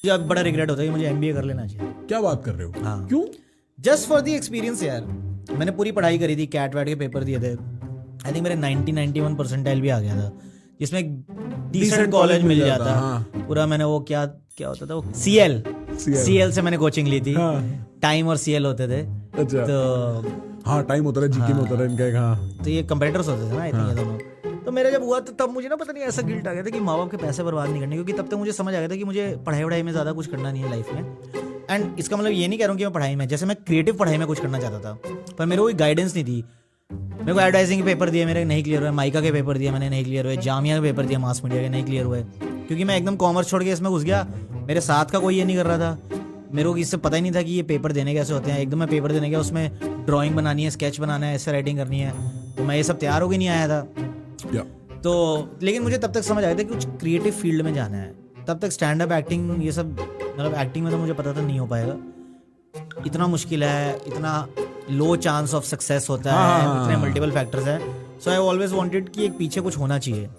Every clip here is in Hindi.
मुझे अब बड़ा रिग्रेट होता है कि मुझे एमबीए कर लेना चाहिए। क्या बात कर रहे हो? हाँ। क्यों? जस्ट फॉर द एक्सपीरियंस यार। मैंने पूरी पढ़ाई करी थी, कैट वैट के पेपर दिए थे, आई थिंक मेरे 91 परसेंटाइल भी आ गया था, जिसमें एक डिसेंट कॉलेज मिल जाता। हाँ। पूरा मैंने वो क्या क्या होता था वो सीएल से मैंने कोचिंग ली थी। हाँ। टाइम और सीएल होते थे। अच्छा। तो हाँ, टाइम होता है, जीके में होता है इनका एक। हाँ, तो ये कंपेटिटर्स होते थे ना, आई थिंक ये दोनों। तो मेरा जब हुआ तो तब मुझे ना पता नहीं ऐसा गिल्ट आ गया था कि माँ बाप के पैसे बर्बाद नहीं करने, क्योंकि तब तक मुझे समझ आ गया था कि मुझे पढ़ाई वढ़ाई में ज़्यादा कुछ करना नहीं है लाइफ में। एंड इसका मतलब ये नहीं कह रहा हूँ कि मैं पढ़ाई में, जैसे मैं क्रिएटिव पढ़ाई में कुछ करना चाहता था, पर मेरे को कोई गाइडेंस नहीं थी। मेरे को एडवर्टाइजिंग के पेपर दिए, मेरे नहीं क्लियर हुए। माइका के पेपर दिए, मैंने नहीं क्लियर हुए। जामिया के पेपर दिए, मास मीडिया के नहीं क्लियर हुए, क्योंकि मैं एकदम कॉमर्स छोड़ के इसमें घुस गया। मेरे साथ का कोई ये नहीं कर रहा था, मेरे को इससे पता ही नहीं था कि ये पेपर देने कैसे होते हैं। एकदम मैं पेपर देने गया, उसमें ड्राइंग बनानी है, स्केच बनाना है, ऐसे राइटिंग करनी है, तो मैं ये सब तैयार होकर नहीं आया था। तो लेकिन मुझे तब तक समझ आया था कि कुछ क्रिएटिव फील्ड में जाना है। तब तक स्टैंड अप, एक्टिंग, ये सब, मतलब एक्टिंग में तो मुझे पता था नहीं हो पाएगा, इतना मुश्किल है, इतना लो चांस ऑफ सक्सेस होता है, इतने मल्टीपल फैक्टर्स हैं। सो आई ऑलवेज वांटेड कि एक पीछे कुछ होना चाहिए।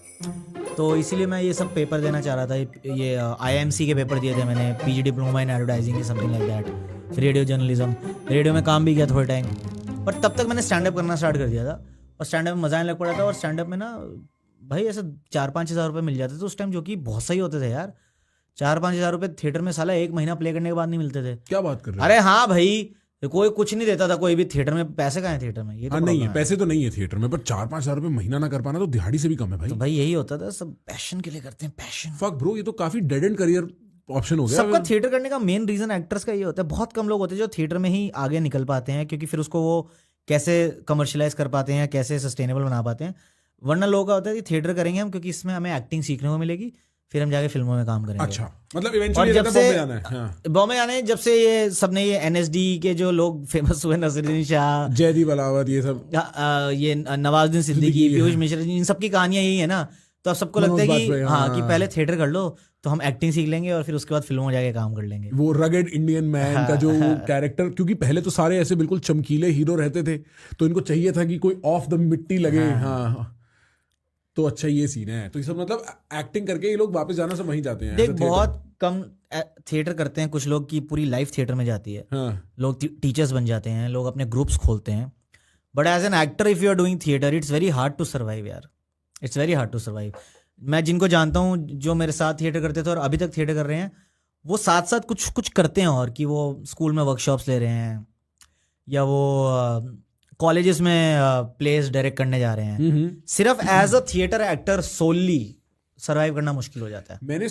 तो इसीलिए मैं ये सब पेपर देना चाह रहा था। ये आईएमसी के पेपर दिए थे मैंने, PG diploma in advertising, something like that, radio journalism. Radio में काम भी किया थोड़े टाइम, पर तब तक मैंने स्टैंड अप करना स्टार्ट कर दिया था, और स्टैंड अप में मजा आने लग पड़ा था। और स्टैंड अप में ना भाई ऐसे 4-5 हज़ार रुपये मिल जाते थे उस टाइम, जो कि बहुत सही होते थे यार। 4-5 हज़ार रुपये थिएटर में साला एक महीना प्ले करने के बाद नहीं मिलते थे। क्या बात कर रहे हो? अरे हाँ भाई, कोई कुछ नहीं देता था कोई भी थिएटर में। पैसे कहाँ है थिएटर में? ये तो नहीं है, पैसे तो नहीं है थिएटर में, पर 4-5 हज़ार रुपये महीना ना कर पाना तो दिहाड़ी से भी कम है भाई। तो भाई यही होता था, सब पैशन के लिए करते हैं, पैशन। फक ब्रो, ये तो काफी डेड एंड करियर ऑप्शन हो गया। सबका थिएटर करने का मेन रीजन एक्टर्स का ये होता है। बहुत कम लोग होते हैं जो थिएटर में ही आगे निकल पाते हैं, क्योंकि फिर उसको वो कैसे कमर्शलाइज कर पाते हैं, कैसे सस्टेनेबल बना पाते हैं। वरना लोगों का होता है कि थिएटर करेंगे हम क्योंकि इसमें हमें एक्टिंग सीखने को मिलेगी, फिर हम जाके फिल्मों में काम करेंगे। अच्छा, मतलब और इवेंचुअली जब से बॉम्बे जाना है। हाँ। बॉम्बे आने, जब से ये सबने ये एनएसडी के जो लोग फेमस हुए, नसरुद्दीन शाह, जयदीप अलावत, ये सब, ये नवाजुद्दीन सिद्दीकी, पीयूष मिश्रा, इन सबकी कहानियां यही है ना। तो अब सबको लगता है कि हाँ कि पहले थिएटर कर लो तो हम एक्टिंग सीख लेंगे और फिर उसके बाद फिल्मों में जाके काम कर लेंगे। वो रगेड इंडियन मैन का जो कैरेक्टर, क्योंकि पहले तो सारे ऐसे बिल्कुल चमकीले हीरो रहते थे, तो इनको चाहिए था कि कोई ऑफ द मिट्टी लगे। हाँ। तो अच्छा ये सीन है। तो ये सब मतलब एक्टिंग करके ये लोग वापस जाना सब वहीं जाते हैं। देख, बहुत कम थिएटर करते हैं कुछ लोग की पूरी लाइफ थिएटर में जाती है। हाँ। लोग टीचर्स बन जाते हैं, लोग अपने ग्रुप्स खोलते हैं, but as an actor if you are doing theatre, it's very hard to survive यार। It's very hard to survive. मैं जिनको जानता हूँ जो मेरे साथ थिएटर करते थे और अभी तक थिएटर कर रहे हैं, वो साथ साथ कुछ कुछ करते हैं, और कि वो स्कूल में वर्कशॉप्स ले रहे हैं, या वो कॉलेजेस में प्लेस डायरेक्ट करने जा रहे हैं। सिर्फ as a theatre actor solely survive करना मुश्किल हो जाता है। मैंने